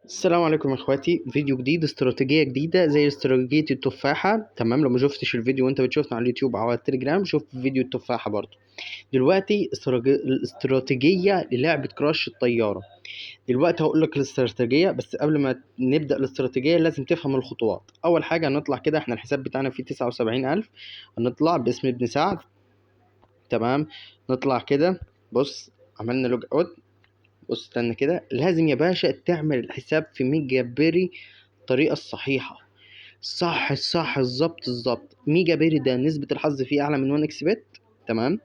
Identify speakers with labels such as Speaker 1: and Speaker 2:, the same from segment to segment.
Speaker 1: السلام عليكم يا اخواتي. فيديو جديد، استراتيجية جديدة زي استراتيجية التفاحة. تمام، لو ما شفتش الفيديو وانت بتشوفنا على اليوتيوب او على التليجرام شوف فيديو التفاحة برضو. دلوقتي الاستراتيجية للعبة كراش الطيارة. دلوقتي هقول لك الاستراتيجية، بس قبل ما نبدأ الاستراتيجية لازم تفهم الخطوات. اول حاجة هنطلع كده، احنا الحساب بتاعنا فيه 79,000. هنطلع باسم ابن سعد. تمام، نطلع كده. بص، عملنا لوج اوت. بص استنى كده، لازم يا باشا تعمل الحساب في ميجا بيري الطريقة الصحيحة. صح الظبط. ميجا بيري ده نسبة الحظ فيه أعلى من 1 اكس بت. تمام.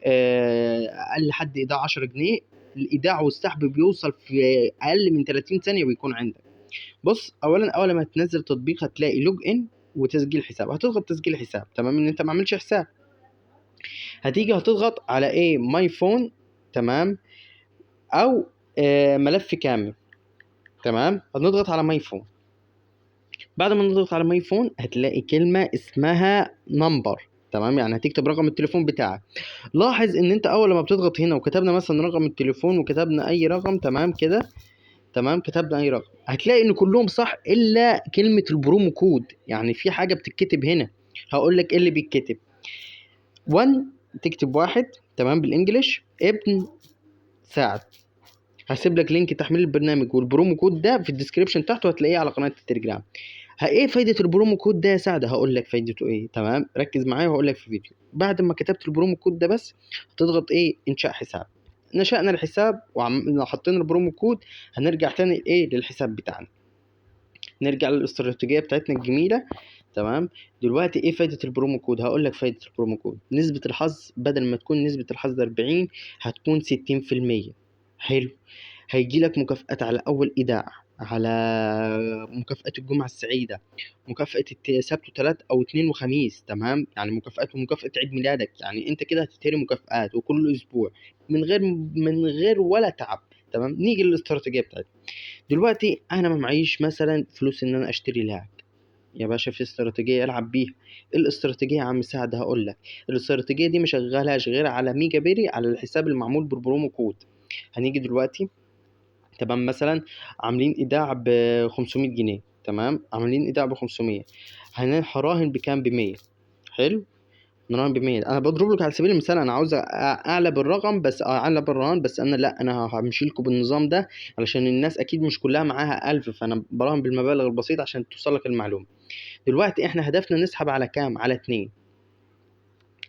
Speaker 1: أقل حد إيداع 10 جنيه. الإيداع والسحب بيوصل في أقل من 30 ثانية بيكون عندك. بص، أولا أول ما تنزل تطبيق هتلاقي لوج إن وتسجيل حساب. هتضغط تسجيل حساب، تمام، إن أنت ما عملش حساب. هتيجي هتضغط على إيه، ماي فون. تمام، أو ملف كامل. تمام، هنضغط على ماي فون. بعد ما نضغط على ماي فون هتلاقي كلمة اسمها نمبر. تمام، يعني هتكتب رقم التليفون بتاعك. لاحظ ان انت اول ما بتضغط هنا وكتبنا مثلا رقم التليفون وكتبنا اي رقم، تمام كده. تمام، كتبنا اي رقم هتلاقي ان كلهم صح الا كلمة البرومو كود. يعني في حاجة بتتكتب هنا، هقول لك ايه اللي بيتكتب. 1 تكتب واحد، تمام، بالانجلش ابن سعد. هسيب لك لينك تحميل البرنامج والبرومو كود ده في الديسكريبشن تحته، هتلاقيه على قناة التليجرام. ايه فايدة البرومو كود ده يا سعد؟ هقول لك فايدته ايه. تمام، ركز معايا وهقول لك في فيديو. بعد ما كتبت البرومو كود ده بس هتضغط ايه، انشاء حساب. نشأنا الحساب وحطينا البرومو كود. هنرجع تاني ايه للحساب بتاعنا، نرجع للاستراتيجية بتاعتنا الجميلة. تمام، دلوقتي ايه فايدة البرومو كود؟ هقول لك فايدة البرومو كود. نسبة الحظ بدل ما تكون نسبة الحظ 40 هتكون 60%. حلو. هيجي لك مكافآت على أول إيداع، على مكافأة الجمعة السعيدة، مكافأة السبت وتلات أو اتنين وخميس. تمام، يعني مكافآت ومكافأة عيد ميلادك. يعني أنت كده هتتهري مكافآت وكل أسبوع من غير ولا تعب. تمام، نيجي للاستراتيجية بتاعتنا. دلوقتي أنا ما معيش مثلا فلوس إن أنا أشتري لاعب. يا باشا في استراتيجية ألعب بيها. الاستراتيجية يا عم سعد هقول لك. الاستراتيجية دي مش هشغلهاش غير على ميجا بيري، على الحساب المعمول بالبرومو كود. هنيجي دلوقتي، تمام، مثلا عاملين ايداع ب 500 جنيه. تمام، عاملين ايداع ب 500. هراهن بكام؟ ب 100. حلو، نراهن ب 100. انا بضرب لك على سبيل المثال، انا عاوز اعلى بالرقم بس، اعلى بالرهان بس. انا لا، انا همشي لكم بالنظام ده علشان الناس اكيد مش كلها معاها 1000، فانا براهن بالمبالغ البسيطه عشان توصل لك المعلومه. دلوقتي احنا هدفنا نسحب على كام؟ على 2.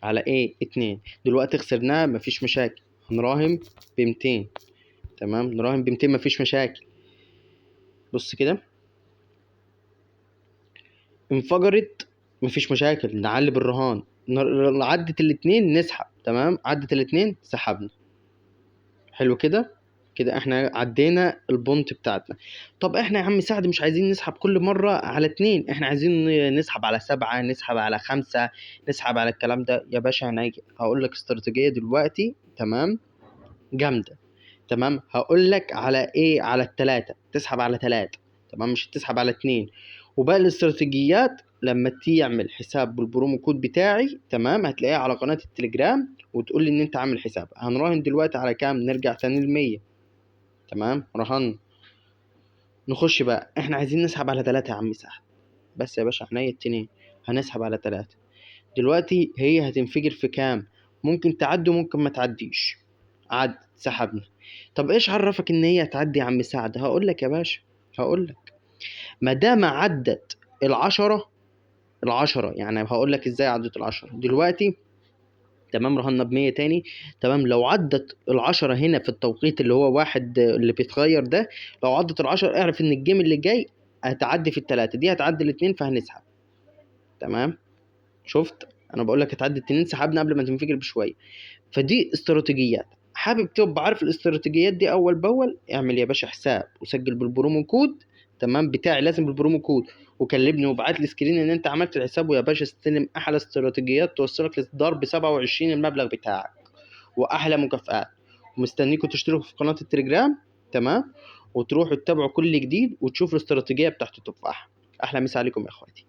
Speaker 1: على ايه؟ 2. دلوقتي خسرناه مفيش مشاكل، هنراهن ب 200. تمام، نراهن ب 200 مفيش مشاكل. بص كده، انفجرت مفيش مشاكل، نعلي بالرهان. عدت الاتنين نسحب. تمام، عدت الاتنين سحبنا. حلو كده. كده احنا عدينا البونت بتاعتنا. طب احنا يا عم سعد مش عايزين نسحب كل مرة على 2، احنا عايزين نسحب على 7، نسحب على 5، نسحب على الكلام ده. يا باشا هنيجي هقول لك استراتيجية دلوقتي، تمام، جامدة. تمام، هقول لك على ايه، على التلاتة. تسحب على 3، تمام، مش تسحب على 2. وباقي الاستراتيجيات لما تعمل حساب بالبرومو كود بتاعي، تمام، هتلاقيها على قناة التليجرام وتقول لي ان انت عامل حساب. هنراهن دلوقتي على كام؟ نرجع تاني ل100. تمام، رهن. نخش بقى، احنا عايزين نسحب على 3 يا عم سحب. بس يا باشا عينيا التنين، هنسحب على 3. دلوقتي هي هتنفجر في كام؟ ممكن تعدي وممكن ما تعديش. عد، سحبنا. طب ايش عرفك ان هي هتعدي يا عم سعد؟ هقول لك يا باشا، هقول لك. ما دام عدت العشرة، يعني هقول لك ازاي عدت العشرة دلوقتي. تمام، رهنا ب100 تاني. تمام، لو عدت العشرة هنا في التوقيت اللي هو واحد اللي بيتغير ده، لو عدت العشرة اعرف ان الجيم اللي جاي هتعدي في التلاتة دي، هتعدي الاتنين فهنسحب. تمام، شفت؟ انا بقول لك هتعدي التنين، سحبنا قبل ما تنفجر بشويه. فدي استراتيجيات. حابب تبقى عارف الاستراتيجيات دي اول باول؟ اعمل يا باشا حساب وسجل بالبرومو كود. تمام، بتاعي لازم بالبرومو كود. وكلمني وابعت لي سكرين ان انت عملت الحساب، ويا باشا استلم احلى استراتيجيات توصلك لضرب 27 المبلغ بتاعك واحلى مكافآت. ومستنيكم تشتركوا في قناه التليجرام. تمام، وتروحوا تتابعوا كل جديد وتشوفوا الاستراتيجيه بتاعت التفاح. احلى مسا عليكم يا اخواتي.